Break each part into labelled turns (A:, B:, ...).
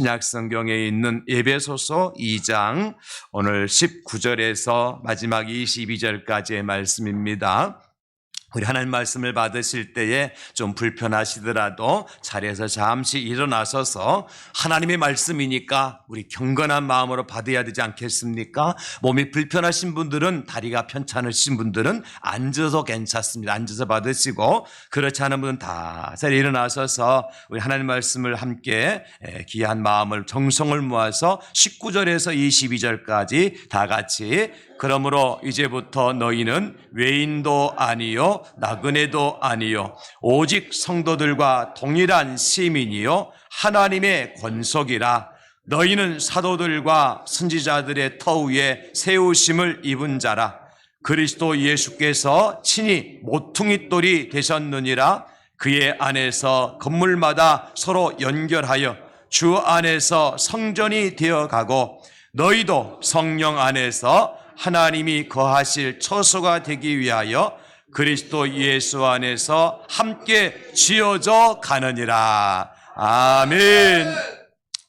A: 신약 성경에 있는 에베소서 2장 오늘 19절에서 마지막 22절까지의 말씀입니다. 우리 하나님 말씀을 받으실 때에 좀 불편하시더라도 자리에서 잠시 일어나셔서 하나님의 말씀이니까 우리 경건한 마음으로 받아야 되지 않겠습니까? 몸이 불편하신 분들은, 다리가 편찮으신 분들은 앉아서 괜찮습니다. 앉아서 받으시고, 그렇지 않은 분은 다 자리에 일어나셔서 우리 하나님 말씀을 함께 귀한 마음을, 정성을 모아서 19절에서 22절까지 다 같이, 그러므로 이제부터 너희는 외인도 아니요 나그네도 아니요 오직 성도들과 동일한 시민이요 하나님의 권속이라. 너희는 사도들과 선지자들의 터 위에 세우심을 입은 자라. 그리스도 예수께서 친히 모퉁이 돌이 되셨느니라. 그의 안에서 건물마다 서로 연결하여 주 안에서 성전이 되어가고, 너희도 성령 안에서 하나님이 거하실 처소가 되기 위하여 그리스도 예수 안에서 함께 지어져 가느니라. 아멘.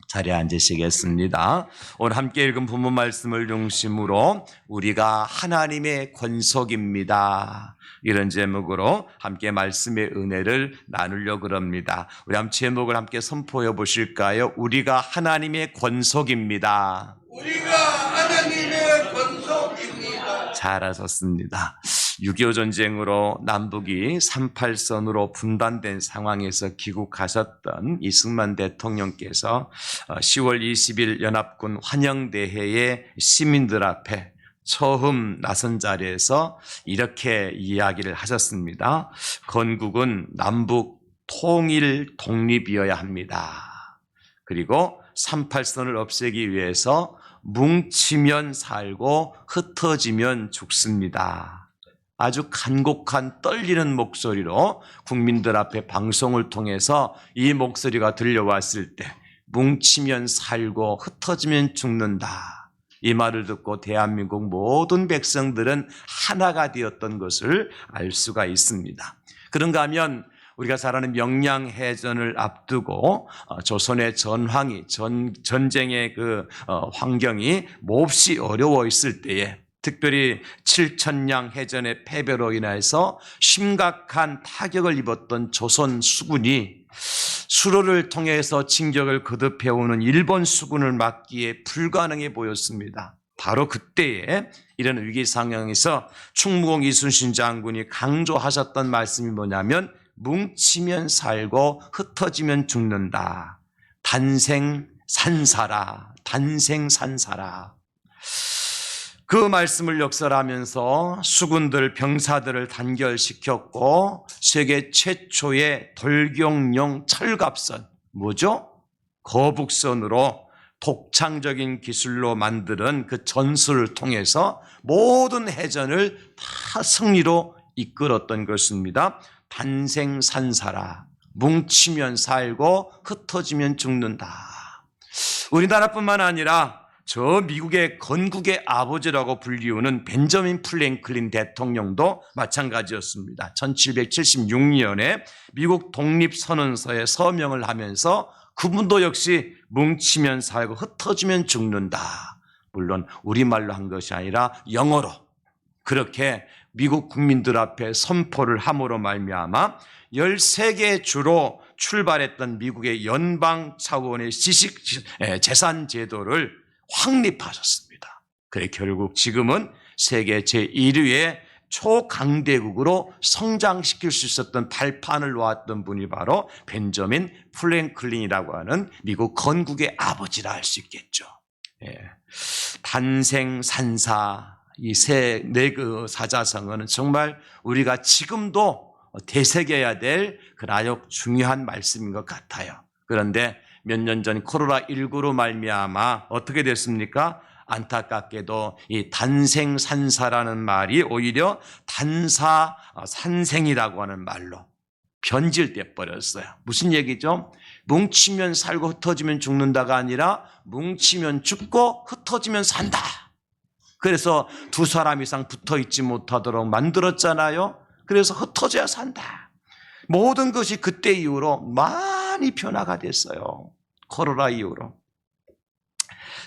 A: 자리에 앉으시겠습니다. 오늘 함께 읽은 본문 말씀을 중심으로 우리가 하나님의 권속입니다, 이런 제목으로 함께 말씀의 은혜를 나누려고 합니다. 우리 한번 제목을 함께 선포해 보실까요? 우리가 하나님의 권속입니다.
B: 우리가 하나님의 권속입니다.
A: 잘하셨습니다. 6.25 전쟁으로 남북이 38선으로 분단된 상황에서 귀국하셨던 이승만 대통령께서 10월 20일 연합군 환영대회의 시민들 앞에 처음 나선 자리에서 이렇게 이야기를 하셨습니다. 건국은 남북 통일 독립이어야 합니다. 그리고 38선을 없애기 위해서 뭉치면 살고 흩어지면 죽습니다. 아주 간곡한 떨리는 목소리로 국민들 앞에 방송을 통해서 이 목소리가 들려왔을 때, 뭉치면 살고 흩어지면 죽는다, 이 말을 듣고 대한민국 모든 백성들은 하나가 되었던 것을 알 수가 있습니다. 그런가 하면 우리가 잘 아는 명량해전을 앞두고 조선의 전황이, 전쟁의 그 환경이 몹시 어려워 있을 때에, 특별히 7천량 해전의 패배로 인해서 심각한 타격을 입었던 조선 수군이 수로를 통해서 진격을 거듭해오는 일본 수군을 막기에 불가능해 보였습니다. 바로 그때에 이런 위기 상황에서 충무공 이순신 장군이 강조하셨던 말씀이 뭐냐면, 뭉치면 살고 흩어지면 죽는다. 단생산사라. 단생산사라. 그 말씀을 역설하면서 수군들, 병사들을 단결시켰고, 세계 최초의 돌격용 철갑선, 뭐죠? 거북선으로 독창적인 기술로 만드는 그 전술을 통해서 모든 해전을 다 승리로 이끌었던 것입니다. 단생산사라. 뭉치면 살고 흩어지면 죽는다. 우리나라뿐만 아니라 저 미국의 건국의 아버지라고 불리우는 벤저민 프랭클린 대통령도 마찬가지였습니다. 1776년에 미국 독립선언서에 서명을 하면서 그분도 역시 뭉치면 살고 흩어지면 죽는다, 물론 우리말로 한 것이 아니라 영어로 그렇게 미국 국민들 앞에 선포를 함으로 말미암아 13개 주로 출발했던 미국의 연방 차원의 재산 제도를 확립하셨습니다. 그래 결국 지금은 세계 제1위의 초강대국으로 성장시킬 수 있었던 발판을 놓았던 분이 바로 벤저민 프랭클린이라고 하는 미국 건국의 아버지라 할 수 있겠죠. 단생산사, 이 네 그 사자성어는 정말 우리가 지금도 되새겨야 될 아주 중요한 말씀인 것 같아요. 그런데 몇 년 전 코로나19로 말미암아 어떻게 됐습니까? 안타깝게도 이 단생산사라는 말이 오히려 단사산생이라고 하는 말로 변질돼 버렸어요. 무슨 얘기죠? 뭉치면 살고 흩어지면 죽는다가 아니라 뭉치면 죽고 흩어지면 산다. 그래서 두 사람 이상 붙어 있지 못하도록 만들었잖아요. 그래서 흩어져야 산다. 모든 것이 그때 이후로 많이 변화가 됐어요. 코로나 이후로.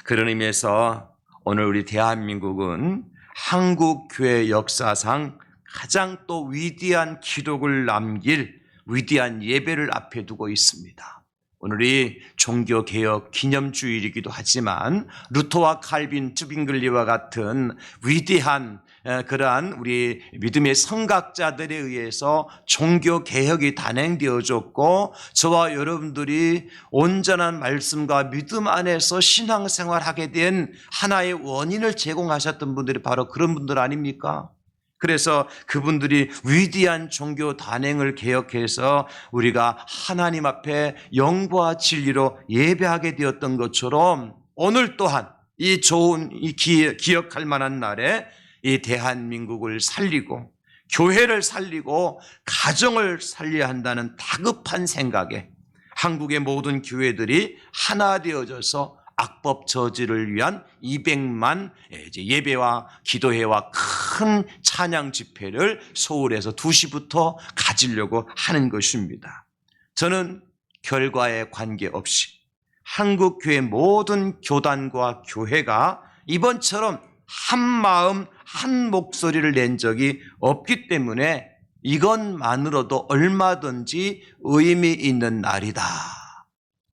A: 그런 의미에서 오늘 우리 대한민국은 한국 교회 역사상 가장 또 위대한 기록을 남길 위대한 예배를 앞에 두고 있습니다. 오늘이 종교개혁 기념주일이기도 하지만 루터와 칼빈, 쯔빙글리와 같은 위대한 그러한 우리 믿음의 성각자들에 의해서 종교개혁이 단행되어졌고 저와 여러분들이 온전한 말씀과 믿음 안에서 신앙생활하게 된 하나의 원인을 제공하셨던 분들이 바로 그런 분들 아닙니까? 그래서 그분들이 위대한 종교 단행을 개혁해서 우리가 하나님 앞에 영과 진리로 예배하게 되었던 것처럼 오늘 또한 이 좋은 기억할 만한 날에 이 대한민국을 살리고 교회를 살리고 가정을 살려야 한다는 다급한 생각에 한국의 모든 교회들이 하나 되어져서 악법 저지를 위한 200만 예배와 기도회와 큰 찬양 집회를 서울에서 2시부터 가지려고 하는 것입니다. 저는 결과에 관계없이 한국 교회 모든 교단과 교회가 이번처럼 한 마음 한 목소리를 낸 적이 없기 때문에 이것만으로도 얼마든지 의미 있는 날이다.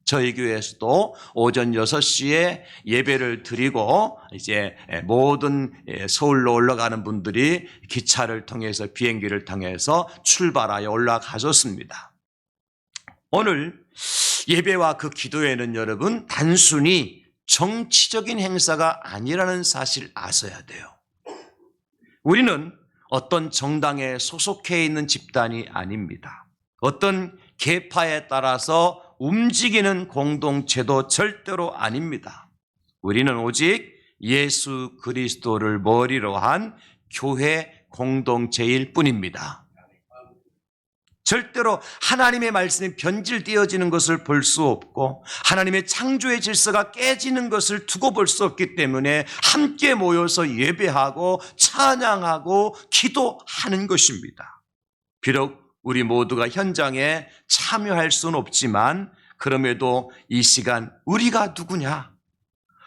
A: 저희 교회에서도 오전 6시에 예배를 드리고 이제 모든 서울로 올라가는 분들이 기차를 통해서 비행기를 통해서 출발하여 올라가셨습니다. 오늘 예배와 그 기도회는 여러분 단순히 정치적인 행사가 아니라는 사실 아셔야 돼요. 우리는 어떤 정당에 소속해 있는 집단이 아닙니다. 어떤 계파에 따라서 움직이는 공동체도 절대로 아닙니다. 우리는 오직 예수 그리스도를 머리로 한 교회 공동체일 뿐입니다. 절대로 하나님의 말씀이 변질되어지는 것을 볼 수 없고 하나님의 창조의 질서가 깨지는 것을 두고 볼 수 없기 때문에 함께 모여서 예배하고 찬양하고 기도하는 것입니다. 비록 우리 모두가 현장에 참여할 수는 없지만 그럼에도 이 시간 우리가 누구냐?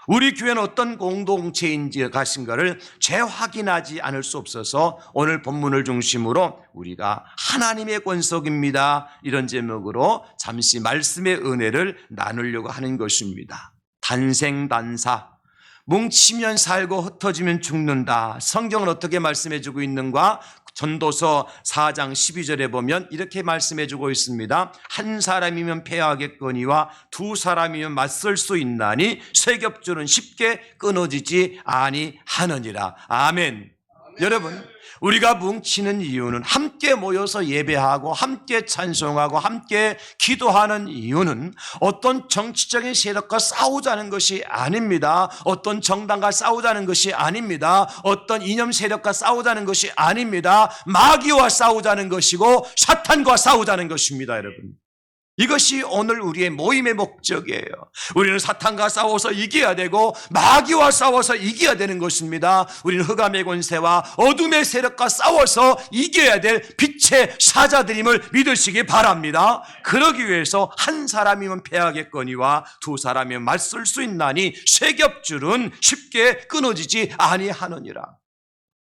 A: 우리 교회는 어떤 공동체인지 가신가를 재확인하지 않을 수 없어서 오늘 본문을 중심으로 우리가 하나님의 권속입니다. 이런 제목으로 잠시 말씀의 은혜를 나누려고 하는 것입니다. 단생단사. 뭉치면 살고 흩어지면 죽는다. 성경은 어떻게 말씀해주고 있는가? 전도서 4장 12절에 보면 이렇게 말씀해주고 있습니다. 한 사람이면 패하겠거니와 두 사람이면 맞설 수 있나니 쇠겹줄은 쉽게 끊어지지 아니하느니라. 아멘. 여러분, 우리가 뭉치는 이유는 함께 모여서 예배하고 함께 찬송하고 함께 기도하는 이유는 어떤 정치적인 세력과 싸우자는 것이 아닙니다. 어떤 정당과 싸우자는 것이 아닙니다. 어떤 이념 세력과 싸우자는 것이 아닙니다. 마귀와 싸우자는 것이고 사탄과 싸우자는 것입니다, 여러분. 이것이 오늘 우리의 모임의 목적이에요. 우리는 사탄과 싸워서 이겨야 되고 마귀와 싸워서 이겨야 되는 것입니다. 우리는 흑암의 권세와 어둠의 세력과 싸워서 이겨야 될 빛의 사자들임을 믿으시기 바랍니다. 그러기 위해서 한 사람이면 패하겠거니와 두 사람이면 맞설 수 있나니 쇠겹줄은 쉽게 끊어지지 아니하느니라.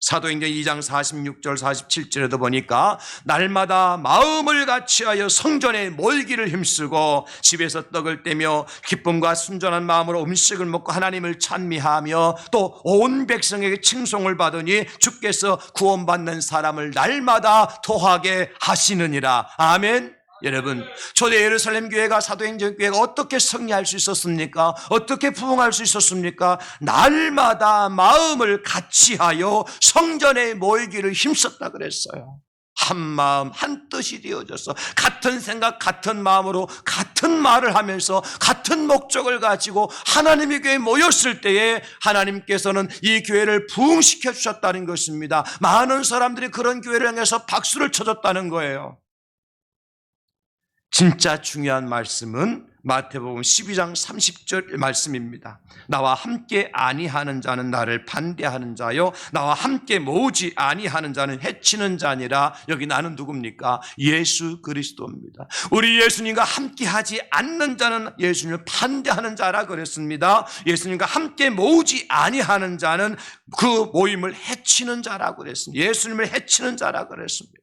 A: 사도행전 2장 46절 47절에도 보니까 날마다 마음을 같이하여 성전에 모이기를 힘쓰고 집에서 떡을 떼며 기쁨과 순전한 마음으로 음식을 먹고 하나님을 찬미하며 또 온 백성에게 칭송을 받으니 주께서 구원받는 사람을 날마다 토하게 하시느니라. 아멘. 여러분, 초대 예루살렘 교회가 사도행전 교회가 어떻게 승리할 수 있었습니까? 어떻게 부흥할 수 있었습니까? 날마다 마음을 같이하여 성전에 모이기를 힘썼다 그랬어요. 한 마음 한 뜻이 되어져서 같은 생각 같은 마음으로 같은 말을 하면서 같은 목적을 가지고 하나님의 교회에 모였을 때에 하나님께서는 이 교회를 부흥시켜 주셨다는 것입니다. 많은 사람들이 그런 교회를 향해서 박수를 쳐줬다는 거예요. 진짜 중요한 말씀은 마태복음 12장 30절 말씀입니다. 나와 함께 아니하는 자는 나를 반대하는 자요, 나와 함께 모으지 아니하는 자는 해치는 자니라. 여기 나는 누굽니까? 예수 그리스도입니다. 우리 예수님과 함께하지 않는 자는 예수님을 반대하는 자라 그랬습니다. 예수님과 함께 모으지 아니하는 자는 그 모임을 해치는 자라고 그랬습니다. 예수님을 해치는 자라 그랬습니다.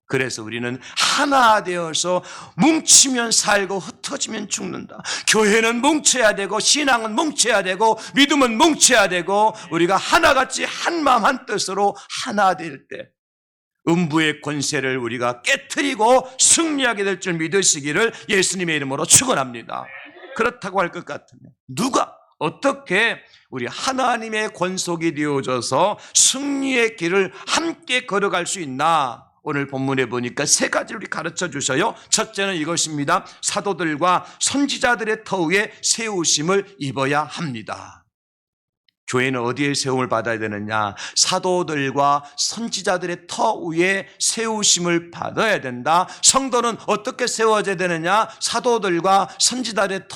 A: 그래서 우리는 하나 되어서 뭉치면 살고 흩어지면 죽는다. 교회는 뭉쳐야 되고, 신앙은 뭉쳐야 되고, 믿음은 뭉쳐야 되고, 우리가 하나같이 한 마음 한 뜻으로 하나 될 때 음부의 권세를 우리가 깨트리고 승리하게 될 줄 믿으시기를 예수님의 이름으로 축원합니다. 그렇다고 할 것 같으면 누가 어떻게 우리 하나님의 권속이 되어져서 승리의 길을 함께 걸어갈 수 있나? 오늘 본문에 보니까 세 가지를 우리 가르쳐 주셔요. 첫째는 이것입니다. 사도들과 선지자들의 터 위에 세우심을 입어야 합니다. 교회는 어디에 세움을 받아야 되느냐? 사도들과 선지자들의 터 위에 세우심을 받아야 된다. 성도는 어떻게 세워져야 되느냐? 사도들과 선지자들의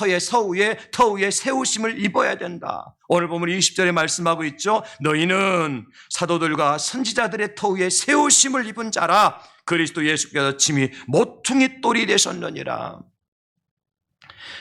A: 터 위에 세우심을 입어야 된다. 오늘 보면 20절에 말씀하고 있죠. 너희는 사도들과 선지자들의 터 위에 세우심을 입은 자라. 그리스도 예수께서 침이 모퉁이 돌이 되셨느니라.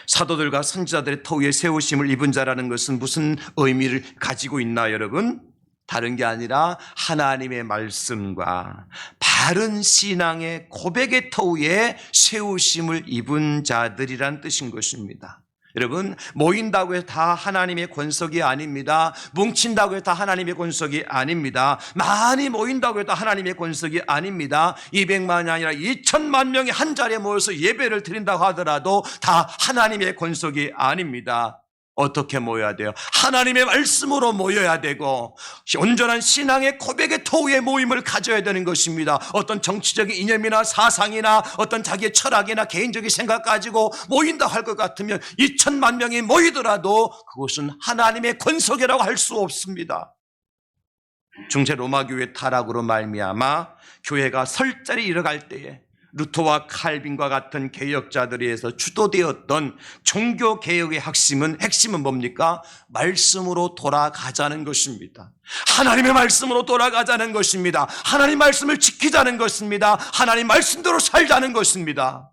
A: 사도들과 선지자들의 터 위에 세우심을 입은 자라는 것은 무슨 의미를 가지고 있나 여러분? 다른 게 아니라 하나님의 말씀과 바른 신앙의 고백의 터 위에 세우심을 입은 자들이란 뜻인 것입니다. 여러분, 모인다고 해서 다 하나님의 권속이 아닙니다. 뭉친다고 해서 다 하나님의 권속이 아닙니다. 많이 모인다고 해도 하나님의 권속이 아닙니다. 200만이 아니라 2천만 명이 한 자리에 모여서 예배를 드린다고 하더라도 다 하나님의 권속이 아닙니다. 어떻게 모여야 돼요? 하나님의 말씀으로 모여야 되고 온전한 신앙의 고백의 터 위에 모임을 가져야 되는 것입니다. 어떤 정치적인 이념이나 사상이나 어떤 자기의 철학이나 개인적인 생각 가지고 모인다 할 것 같으면 2천만 명이 모이더라도 그것은 하나님의 권속이라고 할 수 없습니다. 중세 로마 교회 타락으로 말미암아 교회가 설자리 잃어갈 때에 루터와 칼빈과 같은 개혁자들에 의해서 주도되었던 종교개혁의 핵심은 뭡니까? 말씀으로 돌아가자는 것입니다. 하나님의 말씀으로 돌아가자는 것입니다. 하나님 말씀을 지키자는 것입니다. 하나님 말씀대로 살자는 것입니다.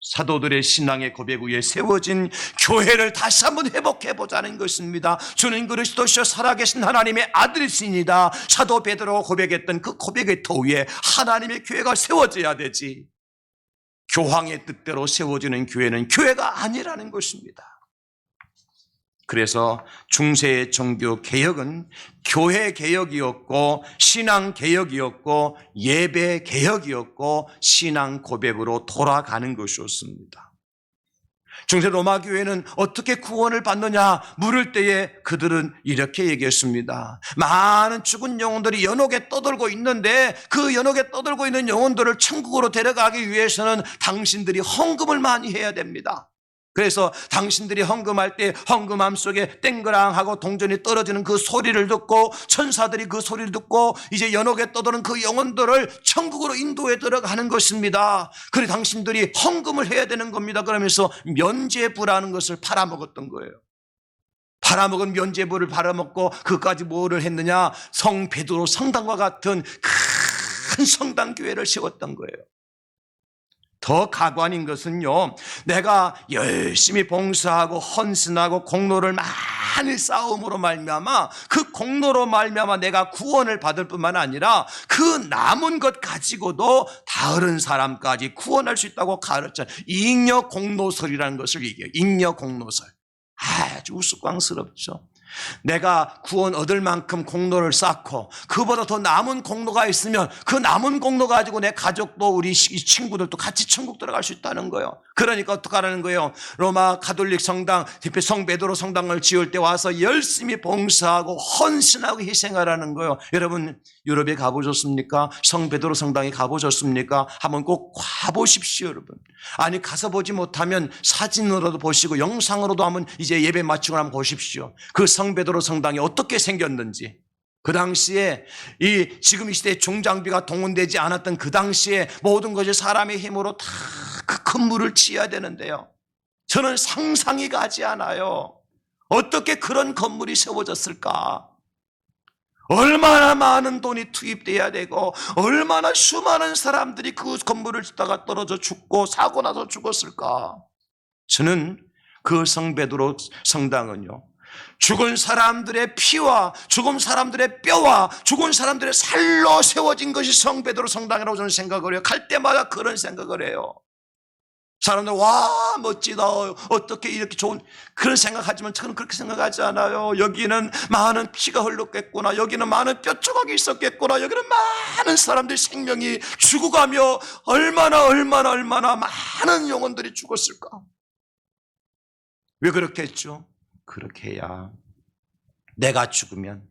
A: 사도들의 신앙의 고백 위에 세워진 교회를 다시 한번 회복해보자는 것입니다. 주는 그리스도시요 살아계신 하나님의 아들이시니다. 사도 베드로가 고백했던 그 고백의 터 위에 하나님의 교회가 세워져야 되지, 교황의 뜻대로 세워지는 교회는 교회가 아니라는 것입니다. 그래서 중세의 종교 개혁은 교회 개혁이었고 신앙 개혁이었고 예배 개혁이었고 신앙 고백으로 돌아가는 것이었습니다. 중세 로마 교회는 어떻게 구원을 받느냐 물을 때에 그들은 이렇게 얘기했습니다. 많은 죽은 영혼들이 연옥에 떠돌고 있는데 그 연옥에 떠돌고 있는 영혼들을 천국으로 데려가기 위해서는 당신들이 헌금을 많이 해야 됩니다. 그래서 당신들이 헌금할 때 헌금함 속에 땡그랑하고 동전이 떨어지는 그 소리를 듣고 천사들이 그 소리를 듣고 이제 연옥에 떠도는 그 영혼들을 천국으로 인도해 들어가는 것입니다. 그래 당신들이 헌금을 해야 되는 겁니다. 그러면서 면죄부라는 것을 팔아먹었던 거예요. 팔아먹은 면죄부를 팔아먹고 그까지 뭐를 했느냐? 성 베드로 성당과 같은 큰 성당 교회를 세웠던 거예요. 더 가관인 것은요, 내가 열심히 봉사하고 헌신하고 공로를 많이 쌓음으로 말미암아 그 공로로 말미암아 내가 구원을 받을 뿐만 아니라 그 남은 것 가지고도 다른 사람까지 구원할 수 있다고 가르쳐 잉여 공로설이라는 것을 얘기해요. 잉여 공로설. 아주 우스꽝스럽죠. 내가 구원 얻을 만큼 공로를 쌓고 그보다 더 남은 공로가 있으면 그 남은 공로 가지고 내 가족도 우리 친구들도 같이 천국 들어갈 수 있다는 거예요. 그러니까 어떻게 하라는 거예요? 로마 가톨릭 성당, 특히 성 베드로 성당을 지을 때 와서 열심히 봉사하고 헌신하고 희생하라는 거예요. 여러분 유럽에 가보셨습니까? 성 베드로 성당에 가보셨습니까? 한번 꼭 가보십시오 여러분. 아니 가서 보지 못하면 사진으로도 보시고 영상으로도 한번 이제 예배 마치고 한번 보십시오. 그 성 베드로 성당이 어떻게 생겼는지, 그 당시에 지금 이 시대에 중장비가 동원되지 않았던 그 당시에 모든 것이 사람의 힘으로 다 그 건물을 지어야 되는데요. 저는 상상이 가지 않아요. 어떻게 그런 건물이 세워졌을까? 얼마나 많은 돈이 투입돼야 되고 얼마나 수많은 사람들이 그 건물을 짓다가 떨어져 죽고 사고 나서 죽었을까? 저는 그 성베드로 성당은요, 죽은 사람들의 피와 죽은 사람들의 뼈와 죽은 사람들의 살로 세워진 것이 성베드로 성당이라고 저는 생각을 해요. 갈 때마다 그런 생각을 해요. 사람들 와 멋지다, 어떻게 이렇게 좋은, 그런 생각하지만 저는 그렇게 생각하지 않아요. 여기는 많은 피가 흘렀겠구나, 여기는 많은 뼈조각이 있었겠구나, 여기는 많은 사람들의 생명이 죽어가며 얼마나 많은 영혼들이 죽었을까. 왜 그렇게 했죠? 그렇게 해야 내가 죽으면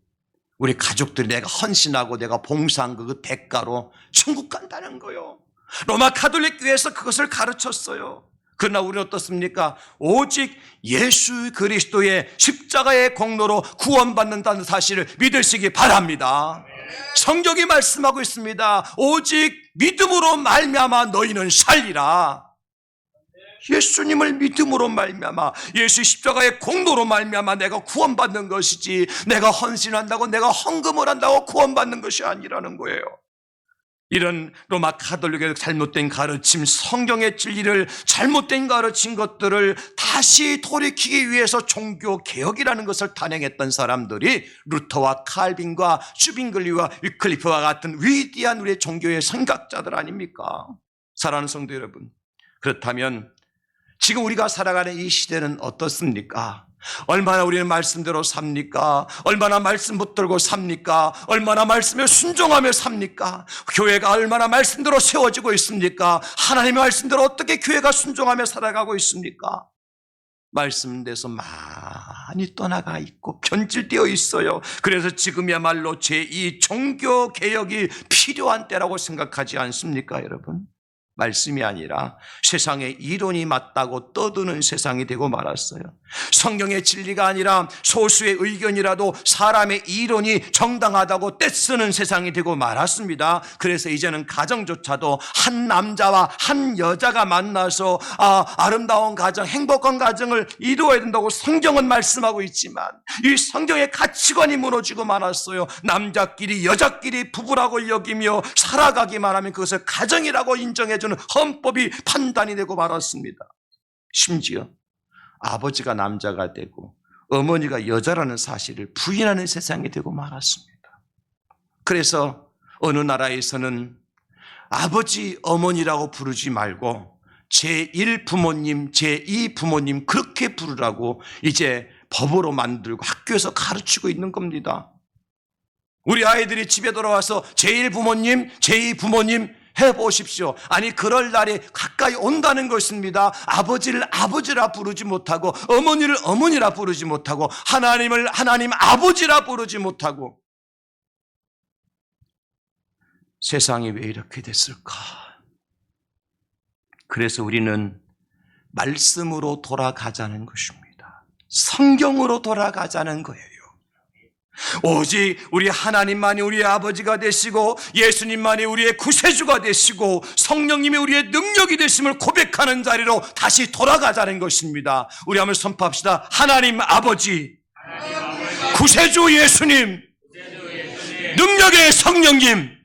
A: 우리 가족들이 내가 헌신하고 내가 봉사한 그 대가로 천국 간다는 거요. 로마 가톨릭 교회에서 그것을 가르쳤어요. 그러나 우리는 어떻습니까? 오직 예수 그리스도의 십자가의 공로로 구원받는다는 사실을 믿으시기 바랍니다. 성경이 말씀하고 있습니다. 오직 믿음으로 말미암아 너희는 살리라. 예수님을 믿음으로 말미암아, 예수 십자가의 공로로 말미암아 내가 구원받는 것이지, 내가 헌신한다고 내가 헌금을 한다고 구원받는 것이 아니라는 거예요. 이런 로마 가톨릭의 잘못된 가르침, 성경의 진리를 잘못된 가르친 것들을 다시 돌이키기 위해서 종교개혁이라는 것을 단행했던 사람들이 루터와 칼빈과 슈빙글리와 위클리프와 같은 위대한 우리의 종교의 선각자들 아닙니까? 사랑하는 성도 여러분, 그렇다면 지금 우리가 살아가는 이 시대는 어떻습니까? 얼마나 우리는 말씀대로 삽니까? 얼마나 말씀 붙들고 삽니까? 얼마나 말씀에 순종하며 삽니까? 교회가 얼마나 말씀대로 세워지고 있습니까? 하나님의 말씀대로 어떻게 교회가 순종하며 살아가고 있습니까? 말씀대에서 많이 떠나가 있고 변질되어 있어요. 그래서 지금이야말로 제2 종교개혁이 필요한 때라고 생각하지 않습니까, 여러분? 말씀이 아니라 세상의 이론이 맞다고 떠드는 세상이 되고 말았어요. 성경의 진리가 아니라 소수의 의견이라도 사람의 이론이 정당하다고 떼쓰는 세상이 되고 말았습니다. 그래서 이제는 가정조차도 한 남자와 한 여자가 만나서 아름다운 가정, 행복한 가정을 이루어야 된다고 성경은 말씀하고 있지만 이 성경의 가치관이 무너지고 말았어요. 남자끼리 여자끼리 부부라고 여기며 살아가기만 하면 그것을 가정이라고 인정해주는 헌법이 판단이 되고 말았습니다. 심지어 아버지가 남자가 되고 어머니가 여자라는 사실을 부인하는 세상이 되고 말았습니다. 그래서 어느 나라에서는 아버지, 어머니라고 부르지 말고 제1 부모님, 제2 부모님 그렇게 부르라고 이제 법으로 만들고 학교에서 가르치고 있는 겁니다. 우리 아이들이 집에 돌아와서 제1 부모님, 제2 부모님 해보십시오. 아니 그럴 날이 가까이 온다는 것입니다. 아버지를 아버지라 부르지 못하고 어머니를 어머니라 부르지 못하고 하나님을 하나님 아버지라 부르지 못하고 세상이 왜 이렇게 됐을까? 그래서 우리는 말씀으로 돌아가자는 것입니다. 성경으로 돌아가자는 거예요. 오직 우리 하나님만이 우리의 아버지가 되시고 예수님만이 우리의 구세주가 되시고 성령님이 우리의 능력이 되심을 고백하는 자리로 다시 돌아가자는 것입니다. 우리 한번 선포합시다. 하나님 아버지, 구세주 예수님, 능력의 성령님.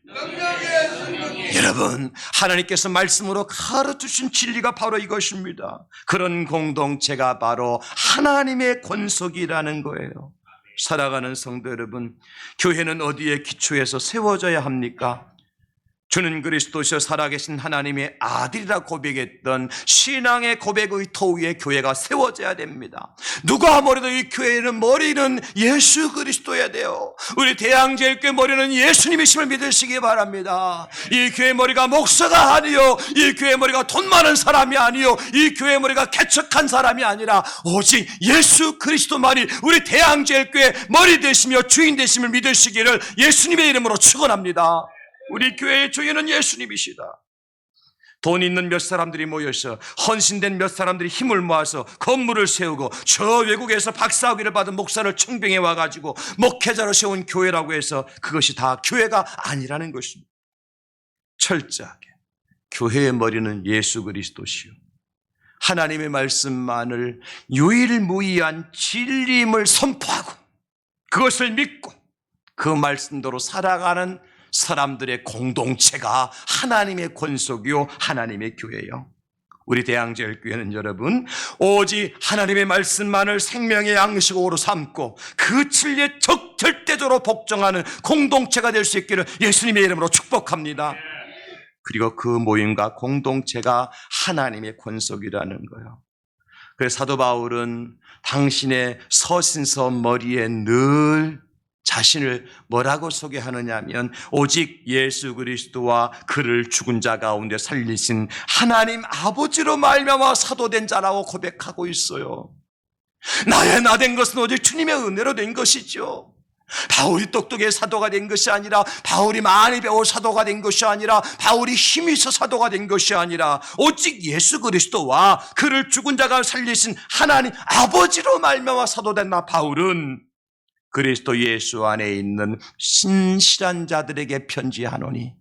A: 여러분, 하나님께서 말씀으로 가르쳐주신 진리가 바로 이것입니다. 그런 공동체가 바로 하나님의 권속이라는 거예요. 살아가는 성도 여러분, 교회는 어디에 기초해서 세워져야 합니까? 주는 그리스도시여 살아계신 하나님의 아들이라 고백했던 신앙의 고백의 토 위에 교회가 세워져야 됩니다. 누가 아무래도 이 교회는 머리는 예수 그리스도여야 돼요. 우리 대양제일교회 머리는 예수님이심을 믿으시기 바랍니다. 이 교회 머리가 목사가 아니요, 이 교회 머리가 돈 많은 사람이 아니요, 이 교회 머리가 개척한 사람이 아니라 오직 예수 그리스도만이 우리 대양제일교회 머리 되시며 주인 되심을 믿으시기를 예수님의 이름으로 축원합니다. 우리 교회의 주인은 예수님이시다. 돈 있는 몇 사람들이 모여서 헌신된 몇 사람들이 힘을 모아서 건물을 세우고 저 외국에서 박사학위를 받은 목사를 청빙해 와가지고 목회자로 세운 교회라고 해서 그것이 다 교회가 아니라는 것입니다. 철저하게 교회의 머리는 예수 그리스도시요 하나님의 말씀만을 유일무이한 진리임을 선포하고 그것을 믿고 그 말씀대로 살아가는 사람들의 공동체가 하나님의 권속이요 하나님의 교회요. 우리 대양제일교회는 여러분 오직 하나님의 말씀만을 생명의 양식으로 삼고 그 진리에 절대적으로 복종하는 공동체가 될 수 있기를 예수님의 이름으로 축복합니다. 그리고 그 모임과 공동체가 하나님의 권속이라는 거예요. 그래서 사도 바울은 당신의 서신서 머리에 늘 자신을 뭐라고 소개하느냐 하면 오직 예수 그리스도와 그를 죽은 자 가운데 살리신 하나님 아버지로 말미암아 사도된 자라고 고백하고 있어요. 나의 나 된 것은 오직 주님의 은혜로 된 것이죠. 바울이 똑똑해 사도가 된 것이 아니라 바울이 많이 배워 사도가 된 것이 아니라 바울이 힘이 있어 사도가 된 것이 아니라 오직 예수 그리스도와 그를 죽은 자가 살리신 하나님 아버지로 말미암아 사도된 나 바울은 그리스도 예수 안에 있는 신실한 자들에게 편지하노니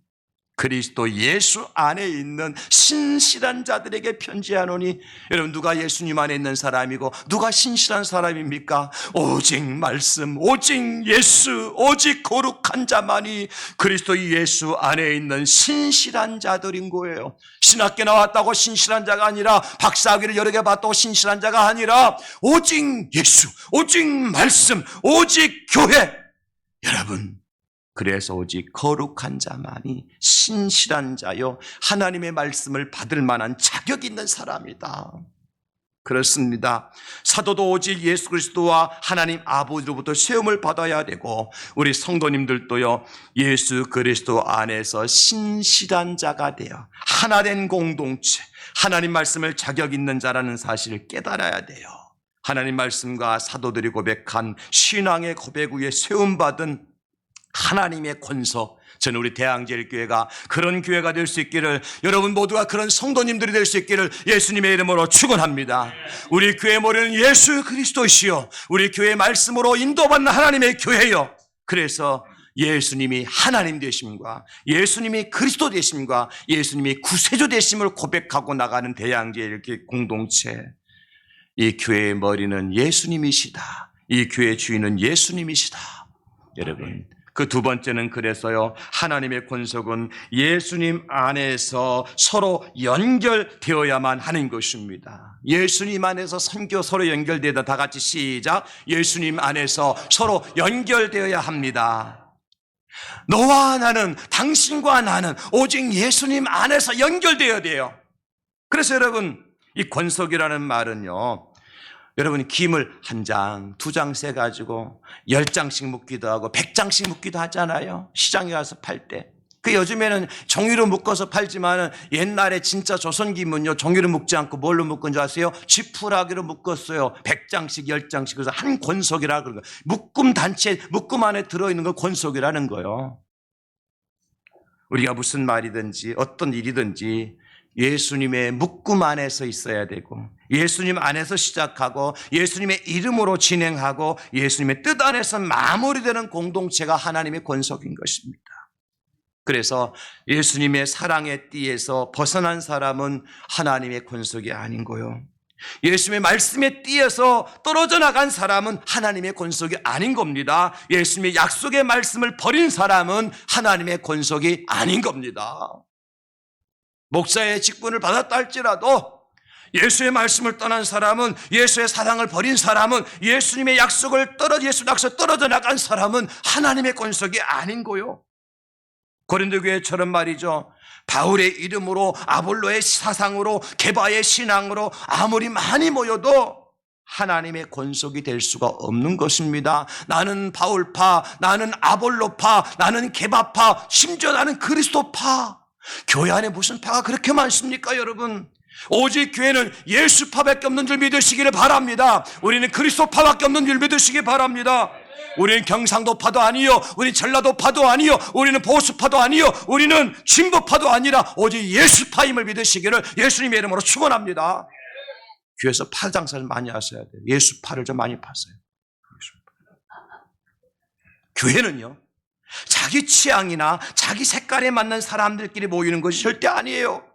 A: 그리스도 예수 안에 있는 신실한 자들에게 편지하노니 여러분 누가 예수님 안에 있는 사람이고 누가 신실한 사람입니까? 오직 말씀, 오직 예수, 오직 거룩한 자만이 그리스도 예수 안에 있는 신실한 자들인 거예요. 신학교 나왔다고 신실한 자가 아니라 박사학위를 여러 개 받았다고 신실한 자가 아니라 오직 예수, 오직 말씀, 오직 교회. 여러분 그래서 오직 거룩한 자만이 신실한 자요 하나님의 말씀을 받을 만한 자격 있는 사람이다. 그렇습니다. 사도도 오직 예수 그리스도와 하나님 아버지로부터 세움을 받아야 되고 우리 성도님들도요 예수 그리스도 안에서 신실한 자가 되어 하나된 공동체 하나님 말씀을 자격 있는 자라는 사실을 깨달아야 돼요. 하나님 말씀과 사도들이 고백한 신앙의 고백 위에 세움받은 하나님의 권석, 저는 우리 대양제일교회가 그런 교회가 될 수 있기를 여러분 모두가 그런 성도님들이 될 수 있기를 예수님의 이름으로 축원합니다. 우리 교회 머리는 예수 그리스도시요 우리 교회 말씀으로 인도받는 하나님의 교회요. 그래서 예수님이 하나님 되심과 예수님이 그리스도 되심과 예수님이 구세주 되심을 고백하고 나가는 대양제일교회 공동체, 이 교회의 머리는 예수님이시다. 이 교회의 주인은 예수님이시다. 여러분 그 두 번째는 그래서요 하나님의 권속은 예수님 안에서 서로 연결되어야만 하는 것입니다. 예수님 안에서 선교 서로 연결되다 다 같이 시작. 예수님 안에서 서로 연결되어야 합니다. 너와 나는 당신과 나는 오직 예수님 안에서 연결되어야 돼요. 그래서 여러분 이 권속이라는 말은요 여러분이 김을 한 장, 두 장 세가지고 10장씩 묶기도 하고 100장씩 묶기도 하잖아요. 시장에 가서 팔 때. 그 요즘에는 종이로 묶어서 팔지만 옛날에 진짜 조선김은요 종이로 묶지 않고 뭘로 묶은 줄 아세요? 지푸라기로 묶었어요. 100장씩 10장씩. 그래서 한 권속이라 그러는 거예요. 묶음 단체, 묶음 안에 들어있는 걸 권속이라는 거예요. 우리가 무슨 말이든지 어떤 일이든지 예수님의 묶음 안에서 있어야 되고 예수님 안에서 시작하고 예수님의 이름으로 진행하고 예수님의 뜻 안에서 마무리되는 공동체가 하나님의 권속인 것입니다. 그래서 예수님의 사랑의 띠에서 벗어난 사람은 하나님의 권속이 아닌 거요. 예수님의 말씀의 띠에서 떨어져 나간 사람은 하나님의 권속이 아닌 겁니다. 예수님의 약속의 말씀을 버린 사람은 하나님의 권속이 아닌 겁니다. 목사의 직분을 받았다 할지라도 예수의 말씀을 떠난 사람은 예수의 사랑을 버린 사람은 예수님의 약속을 예수 약속 떨어져 나간 사람은 하나님의 권속이 아닌 거요. 고린도 교회처럼 말이죠. 바울의 이름으로 아볼로의 사상으로 게바의 신앙으로 아무리 많이 모여도 하나님의 권속이 될 수가 없는 것입니다. 나는 바울파, 나는 아볼로파, 나는 게바파, 심지어 나는 그리스도파. 교회 안에 무슨 파가 그렇게 많습니까 여러분? 오직 교회는 예수파밖에 없는 줄 믿으시기를 바랍니다. 우리는 그리스도파밖에 없는 줄 믿으시기 바랍니다. 우리는 경상도파도 아니요, 우리는 전라도파도 아니요, 우리는 보수파도 아니요, 우리는 진보파도 아니라 오직 예수파임을 믿으시기를 예수님의 이름으로 축원합니다. 교회에서 파 장사를 많이 하셔야 돼요. 예수파를 좀 많이 파세요. 교회는요 자기 취향이나 자기 색깔에 맞는 사람들끼리 모이는 것이 절대 아니에요.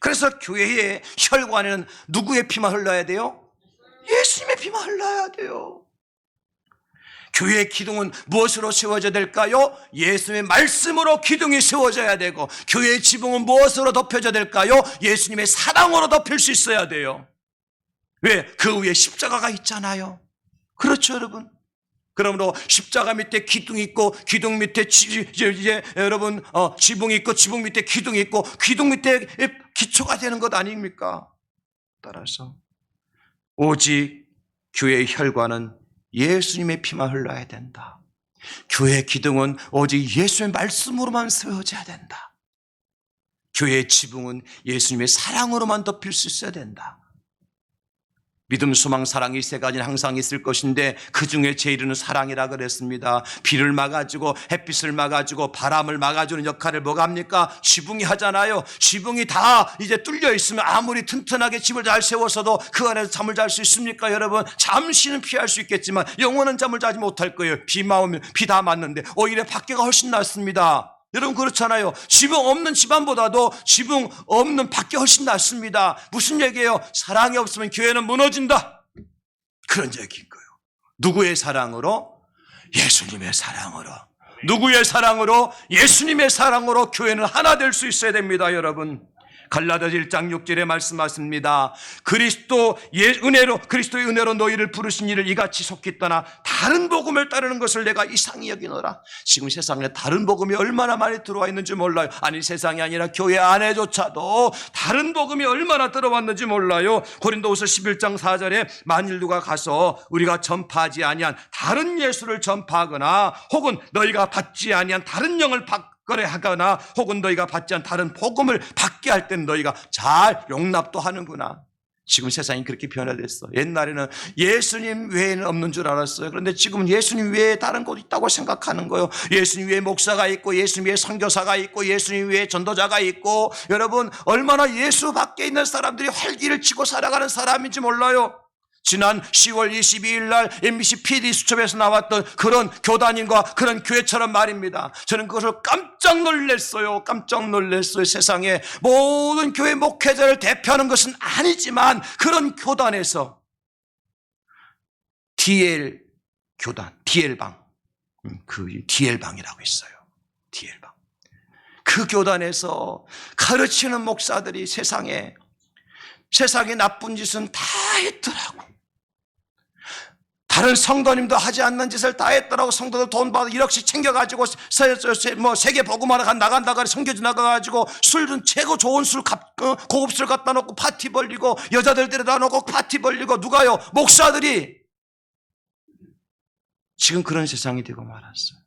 A: 그래서 교회의 혈관에는 누구의 피만 흘러야 돼요? 예수님의 피만 흘러야 돼요. 교회의 기둥은 무엇으로 세워져야 될까요? 예수님의 말씀으로 기둥이 세워져야 되고, 교회의 지붕은 무엇으로 덮여져야 될까요? 예수님의 사랑으로 덮일 수 있어야 돼요. 왜? 그 위에 십자가가 있잖아요. 그렇죠, 여러분? 그러므로 십자가 밑에 기둥이 있고, 기둥 밑에 여러분 지붕이 있고, 지붕 밑에 기둥이 있고, 기둥 밑에 기초가 되는 것 아닙니까? 따라서 오직 교회의 혈관은 예수님의 피만 흘러야 된다. 교회의 기둥은 오직 예수의 말씀으로만 세워져야 된다. 교회의 지붕은 예수님의 사랑으로만 덮일 수 있어야 된다. 믿음, 소망, 사랑 이 세 가지는 항상 있을 것인데 그 중에 제일은 사랑이라 그랬습니다. 비를 막아주고 햇빛을 막아주고 바람을 막아주는 역할을 뭐가 합니까? 지붕이 하잖아요. 지붕이 다 이제 뚫려 있으면 아무리 튼튼하게 집을 잘 세워서도 그 안에서 잠을 잘 수 있습니까? 여러분, 잠시는 피할 수 있겠지만 영원한 잠을 자지 못할 거예요. 비만 오면 비 다 맞는데 오히려 밖에가 훨씬 낫습니다. 여러분, 그렇잖아요. 지붕 없는 집안보다도 지붕 없는 밖이 훨씬 낫습니다. 무슨 얘기예요? 사랑이 없으면 교회는 무너진다. 그런 얘기인 거예요. 누구의 사랑으로? 예수님의 사랑으로. 누구의 사랑으로? 예수님의 사랑으로 교회는 하나 될 수 있어야 됩니다, 여러분. 갈라디아서 1장 6절에 말씀하십니다. 그리스도의 은혜로 너희를 부르신 이를 이같이 속히 떠나 다른 복음을 따르는 것을 내가 이상히 여기노라. 지금 세상에 다른 복음이 얼마나 많이 들어와 있는지 몰라요. 아니, 세상이 아니라 교회 안에조차도 다른 복음이 얼마나 들어왔는지 몰라요. 고린도후서 11장 4절에 만일 누가 가서 우리가 전파하지 아니한 다른 예수를 전파하거나 혹은 너희가 받지 아니한 다른 영을 거래하거나 혹은 너희가 받지 않은 다른 복음을 받게 할 때는 너희가 잘 용납도 하는구나. 지금 세상이 그렇게 변화됐어. 옛날에는 예수님 외에는 없는 줄 알았어요. 그런데 지금은 예수님 외에 다른 곳 있다고 생각하는 거예요. 예수님 외에 목사가 있고, 예수님 외에 선교사가 있고, 예수님 외에 전도자가 있고. 여러분, 얼마나 예수 밖에 있는 사람들이 활기를 치고 살아가는 사람인지 몰라요. 지난 10월 22일 날 MBC PD 수첩에서 나왔던 그런 교단인과 그런 교회처럼 말입니다. 저는 그것을 깜짝 놀랐어요. 깜짝 놀랐어요. 세상에 모든 교회 목회자를 대표하는 것은 아니지만 그런 교단에서 DL 교단, DL방, 그 DL방이라고 있어요. DL방. 그 교단에서 가르치는 목사들이 세상에 나쁜 짓은 다 했더라고. 다른 성도님도 하지 않는 짓을 다 했더라고. 성도들 돈 받아 1억씩 챙겨가지고 세계 복음하러 나간다가 성교지 나가가지고 술은 최고 좋은 술, 고급 술 갖다 놓고 파티 벌리고 여자들 데려다 놓고 파티 벌리고. 누가요? 목사들이. 지금 그런 세상이 되고 말았어요.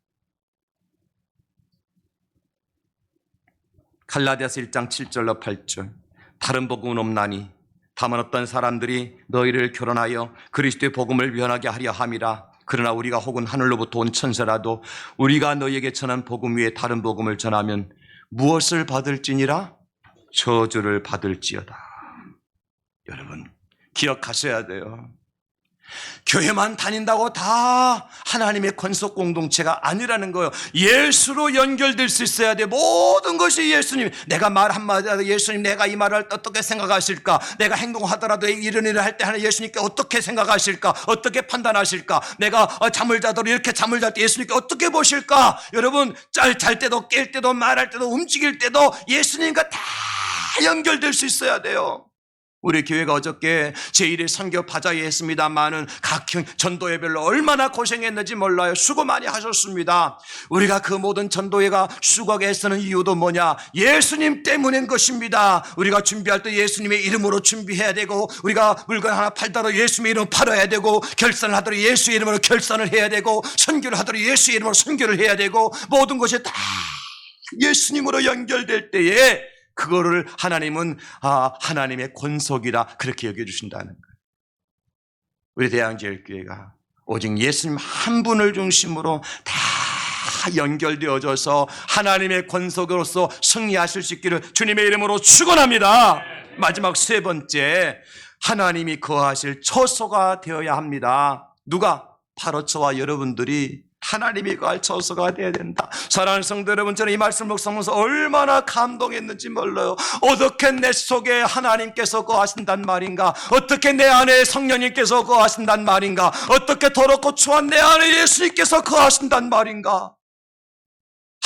A: 갈라디아서 1장 7절로 8절. 다른 복음은 없나니 다만 어떤 사람들이 너희를 결혼하여 그리스도의 복음을 변하게 하려 함이라. 그러나 우리가 혹은 하늘로부터 온 천사라도 우리가 너희에게 전한 복음 위에 다른 복음을 전하면 무엇을 받을지니라? 저주를 받을지어다. 여러분, 기억하셔야 돼요. 교회만 다닌다고 다 하나님의 권속 공동체가 아니라는 거예요. 예수로 연결될 수 있어야 돼. 모든 것이 예수님. 내가 말 한마디라도 예수님, 내가 이 말을 어떻게 생각하실까? 내가 행동하더라도 이런 일을 할 때 하나 예수님께 어떻게 생각하실까? 어떻게 판단하실까? 내가 잠을 자도록 이렇게 잠을 잘 때 예수님께 어떻게 보실까? 여러분, 잘 때도 깰 때도 말할 때도 움직일 때도 예수님과 다 연결될 수 있어야 돼요. 우리 교회가 어저께 제1회 선교 바자회 했습니다만은 각 전도회별로 얼마나 고생했는지 몰라요. 수고 많이 하셨습니다. 우리가 그 모든 전도회가 수고하게 애쓰는 이유도 뭐냐? 예수님 때문인 것입니다. 우리가 준비할 때 예수님의 이름으로 준비해야 되고, 우리가 물건 하나 팔더라도 예수님의 이름으로 팔아야 되고, 결산을 하더라도 예수의 이름으로 결산을 해야 되고, 선교를 하더라도 예수의 이름으로 선교를 해야 되고, 모든 것이 다 예수님으로 연결될 때에 그거를 하나님은 하나님의 권속이라 그렇게 여겨주신다는 거예요. 우리 대양제일교회가 오직 예수님 한 분을 중심으로 다 연결되어져서 하나님의 권속으로서 승리하실 수 있기를 주님의 이름으로 축원합니다. 마지막 세 번째, 하나님이 거하실 처소가 되어야 합니다. 누가? 바로 저와 여러분들이 하나님이 거할 처소가 되어야 된다. 사랑하는 성도 여러분, 저는 이 말씀을 묵상하면서 얼마나 감동했는지 몰라요. 어떻게 내 속에 하나님께서 거하신단 말인가? 어떻게 내 안에 성령님께서 거하신단 말인가? 어떻게 더럽고 추한 내 안에 예수님께서 거하신단 말인가?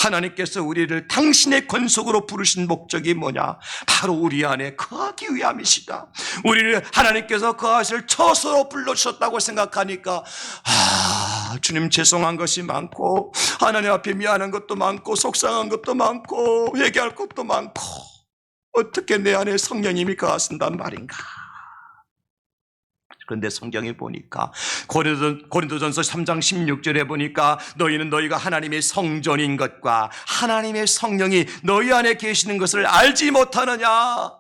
A: 하나님께서 우리를 당신의 권속으로 부르신 목적이 뭐냐? 바로 우리 안에 거하기 위함이시다. 우리를 하나님께서 거하실 처소로 불러주셨다고 생각하니까 주님, 죄송한 것이 많고 하나님 앞에 미안한 것도 많고 속상한 것도 많고 얘기할 것도 많고, 어떻게 내 안에 성령님이 거하신단 말인가? 그런데 성경에 보니까 고린도전서 3장 16절에 보니까 너희는 너희가 하나님의 성전인 것과 하나님의 성령이 너희 안에 계시는 것을 알지 못하느냐?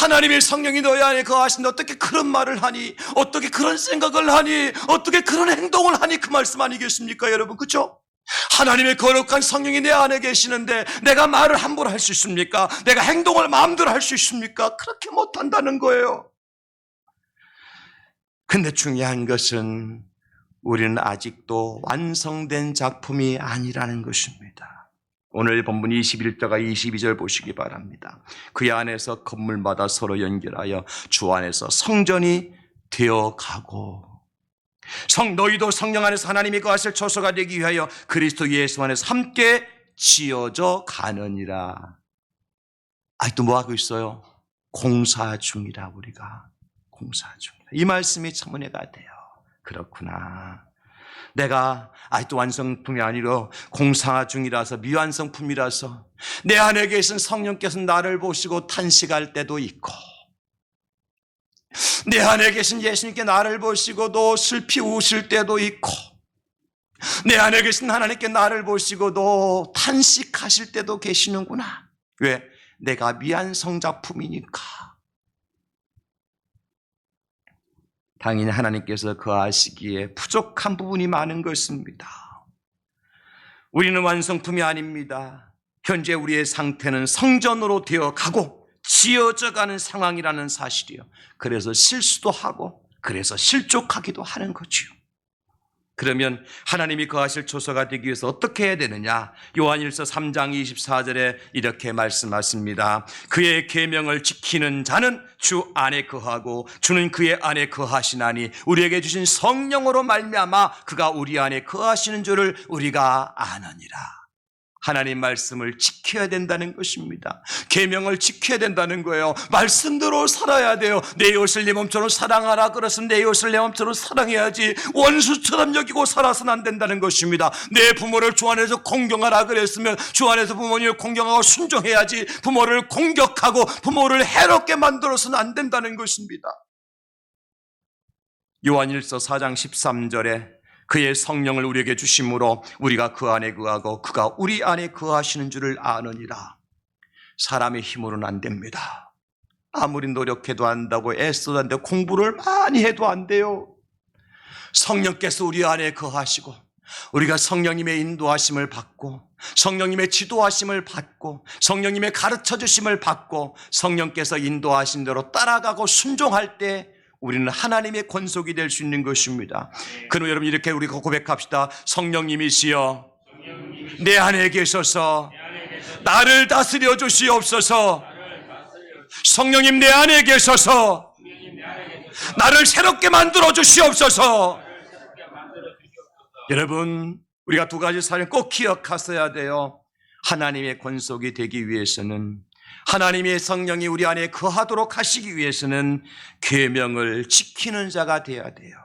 A: 하나님의 성령이 너희 안에 거하신데 어떻게 그런 말을 하니? 어떻게 그런 생각을 하니? 어떻게 그런 행동을 하니? 그 말씀 아니겠습니까, 여러분? 그렇죠? 하나님의 거룩한 성령이 내 안에 계시는데 내가 말을 함부로 할 수 있습니까? 내가 행동을 마음대로 할 수 있습니까? 그렇게 못한다는 거예요. 근데 중요한 것은 우리는 아직도 완성된 작품이 아니라는 것입니다. 오늘 본문 21절과 22절 보시기 바랍니다. 그의 안에서 건물마다 서로 연결하여 주 안에서 성전이 되어가고, 너희도 성령 안에서 하나님이 거하실 처소가 되기 위하여 그리스도 예수 안에서 함께 지어져 가느니라. 아직도 뭐 하고 있어요? 공사 중이라. 우리가 공사 중이라. 이 말씀이 참 은혜가 돼요. 그렇구나. 내가 아직도 완성품이 아니라 공사 중이라서, 미완성품이라서 내 안에 계신 성령께서 나를 보시고 탄식할 때도 있고, 내 안에 계신 예수님께 나를 보시고도 슬피 우실 때도 있고, 내 안에 계신 하나님께 나를 보시고도 탄식하실 때도 계시는구나. 왜? 내가 미완성 작품이니까. 당연히 하나님께서 거하시기에 부족한 부분이 많은 것입니다. 우리는 완성품이 아닙니다. 현재 우리의 상태는 성전으로 되어가고 지어져가는 상황이라는 사실이요. 그래서 실수도 하고 그래서 실족하기도 하는 거지요. 그러면 하나님이 거하실 처소가 되기 위해서 어떻게 해야 되느냐? 요한일서 3장 24절에 이렇게 말씀하십니다. 그의 계명을 지키는 자는 주 안에 거하고 주는 그의 안에 거하시나니 우리에게 주신 성령으로 말미암아 그가 우리 안에 거하시는 줄을 우리가 아느니라. 하나님 말씀을 지켜야 된다는 것입니다. 계명을 지켜야 된다는 거예요. 말씀대로 살아야 돼요. 내 이웃을 내 몸처럼 사랑하라 그랬으면 내 이웃을 내 몸처럼 사랑해야지, 원수처럼 여기고 살아서는 안 된다는 것입니다. 내 부모를 주 안에서 공경하라 그랬으면 주 안에서 부모님을 공경하고 순종해야지, 부모를 공격하고 부모를 해롭게 만들어서는 안 된다는 것입니다. 요한일서 4장 13절에 그의 성령을 우리에게 주심으로 우리가 그 안에 거하고 그가 우리 안에 거하시는 줄을 아느니라. 사람의 힘으로는 안 됩니다. 아무리 노력해도 안다고 애써도 안 돼요. 공부를 많이 해도 안 돼요. 성령께서 우리 안에 거하시고 우리가 성령님의 인도하심을 받고 성령님의 지도하심을 받고 성령님의 가르쳐 주심을 받고 성령께서 인도하신 대로 따라가고 순종할 때 우리는 하나님의 권속이 될 수 있는 것입니다. 그럼 여러분 이렇게 우리 고백합시다. 성령님이시여 내 안에 계셔서 나를 다스려 주시옵소서. 성령님 내 안에 계셔서 나를 새롭게 만들어 주시옵소서. 여러분 우리가 두 가지 사실 꼭 기억하셔야 돼요. 하나님의 권속이 되기 위해서는, 하나님의 성령이 우리 안에 거하도록 하시기 위해서는 계명을 지키는 자가 되어야 돼요.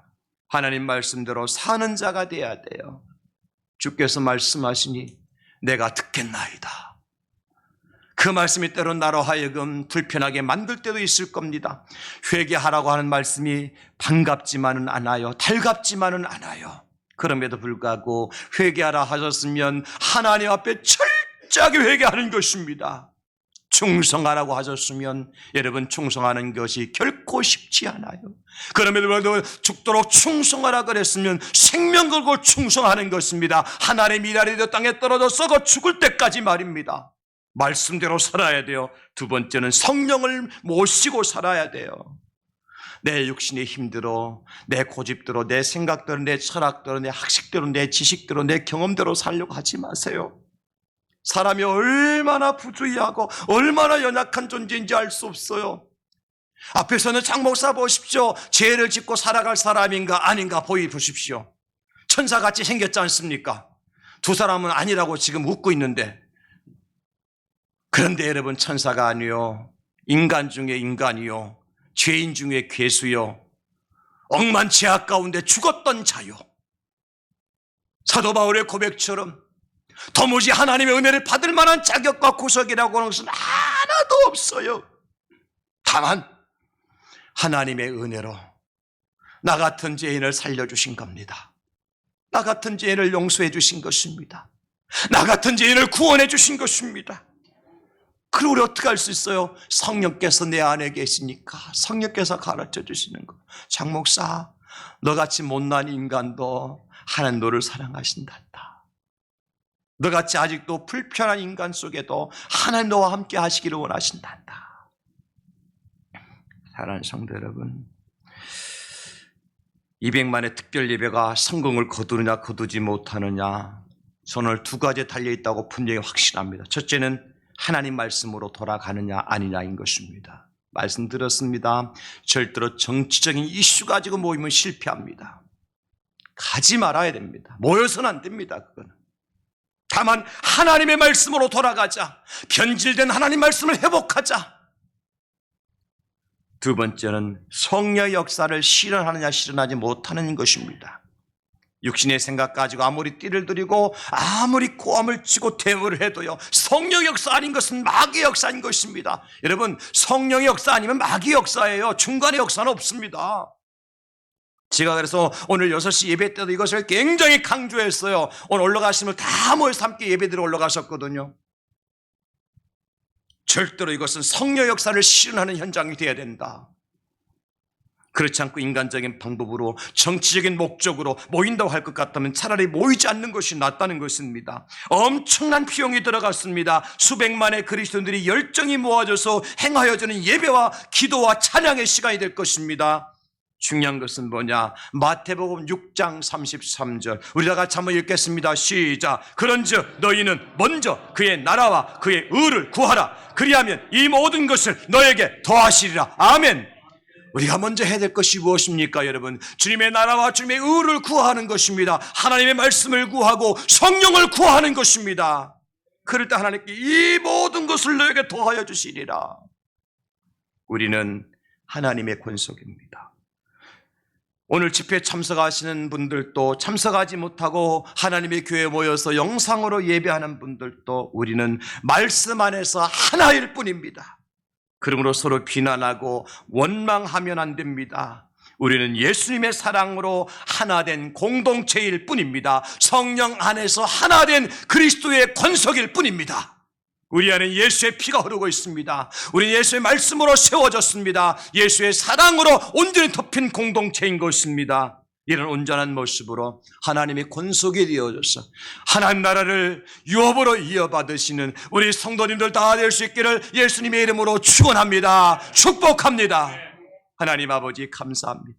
A: 하나님 말씀대로 사는 자가 되어야 돼요. 주께서 말씀하시니 내가 듣겠나이다. 그 말씀이 때로 나로 하여금 불편하게 만들 때도 있을 겁니다. 회개하라고 하는 말씀이 반갑지만은 않아요. 달갑지만은 않아요. 그럼에도 불구하고 회개하라 하셨으면 하나님 앞에 철저하게 회개하는 것입니다. 충성하라고 하셨으면 여러분 충성하는 것이 결코 쉽지 않아요. 그럼에도 불구하고 죽도록 충성하라 그랬으면 생명 걸고 충성하는 것입니다. 하나님의 미랄이 되어 땅에 떨어져 썩어 죽을 때까지 말입니다. 말씀대로 살아야 돼요. 두 번째는 성령을 모시고 살아야 돼요. 내 육신의 힘대로, 내 고집대로, 내 생각대로, 내 철학대로, 내 학식대로, 내 지식대로, 내 경험대로 살려고 하지 마세요. 사람이 얼마나 부주의하고 얼마나 연약한 존재인지 알 수 없어요. 앞에서는 장 목사 보십시오. 죄를 짓고 살아갈 사람인가 아닌가 보십시오. 천사같이 생겼지 않습니까? 두 사람은 아니라고 지금 웃고 있는데, 그런데 여러분, 천사가 아니요, 인간 중에 인간이요, 죄인 중에 괴수요, 억만 죄악 가운데 죽었던 자요. 사도 바울의 고백처럼 도무지 하나님의 은혜를 받을 만한 자격과 구석이라고 하는 것은 하나도 없어요. 다만 하나님의 은혜로 나 같은 죄인을 살려주신 겁니다. 나 같은 죄인을 용서해 주신 것입니다. 나 같은 죄인을 구원해 주신 것입니다. 그리고 우리 어떻게 할 수 있어요? 성령께서 내 안에 계시니까 성령께서 가르쳐 주시는 거. 장 목사, 너같이 못난 인간도 하나님 너를 사랑하신단다. 너같이 아직도 불편한 인간 속에도 하나님 너와 함께 하시기를 원하신단다. 사랑하는 성도 여러분, 200만의 특별 예배가 성공을 거두느냐 거두지 못하느냐, 저는 두 가지에 달려있다고 분명히 확신합니다. 첫째는 하나님 말씀으로 돌아가느냐 아니냐인 것입니다. 말씀 들었습니다. 절대로 정치적인 이슈 가지고 모이면 실패합니다. 가지 말아야 됩니다. 모여서는 안 됩니다. 그거는. 다만 하나님의 말씀으로 돌아가자. 변질된 하나님 말씀을 회복하자. 두 번째는 성령의 역사를 실현하느냐 실현하지 못하는 것입니다. 육신의 생각 가지고 아무리 띠를 들이고 아무리 고함을 치고 대우를 해도요, 성령의 역사 아닌 것은 마귀의 역사인 것입니다. 여러분, 성령의 역사 아니면 마귀의 역사예요. 중간의 역사는 없습니다. 제가 그래서 오늘 6시 예배 때도 이것을 굉장히 강조했어요. 오늘 올라가시면 다 모여서 함께 예배드려 올라가셨거든요. 절대로 이것은 성령 역사를 실현하는 현장이 되어야 된다. 그렇지 않고 인간적인 방법으로 정치적인 목적으로 모인다고 할 것 같다면 차라리 모이지 않는 것이 낫다는 것입니다. 엄청난 비용이 들어갔습니다. 수백만의 그리스도인들이 열정이 모아져서 행하여지는 예배와 기도와 찬양의 시간이 될 것입니다. 중요한 것은 뭐냐? 마태복음 6장 33절 우리 다 같이 한번 읽겠습니다. 시작. 그런즉 너희는 먼저 그의 나라와 그의 의를 구하라. 그리하면 이 모든 것을 너에게 더하시리라. 아멘. 우리가 먼저 해야 될 것이 무엇입니까, 여러분? 주님의 나라와 주님의 의를 구하는 것입니다. 하나님의 말씀을 구하고 성령을 구하는 것입니다. 그럴 때 하나님께 이 모든 것을 너에게 더하여 주시리라. 우리는 하나님의 권속입니다. 오늘 집회에 참석하시는 분들도, 참석하지 못하고 하나님의 교회에 모여서 영상으로 예배하는 분들도 우리는 말씀 안에서 하나일 뿐입니다. 그러므로 서로 비난하고 원망하면 안 됩니다. 우리는 예수님의 사랑으로 하나된 공동체일 뿐입니다. 성령 안에서 하나된 그리스도의 권속일 뿐입니다. 우리 안에 예수의 피가 흐르고 있습니다. 우리 예수의 말씀으로 세워졌습니다. 예수의 사랑으로 온전히 덮인 공동체인 것입니다. 이런 온전한 모습으로 하나님의 권속이 되어져서 하나님 나라를 유업으로 이어받으시는 우리 성도님들 다 될 수 있기를 예수님의 이름으로 축원합니다. 축복합니다. 하나님 아버지 감사합니다.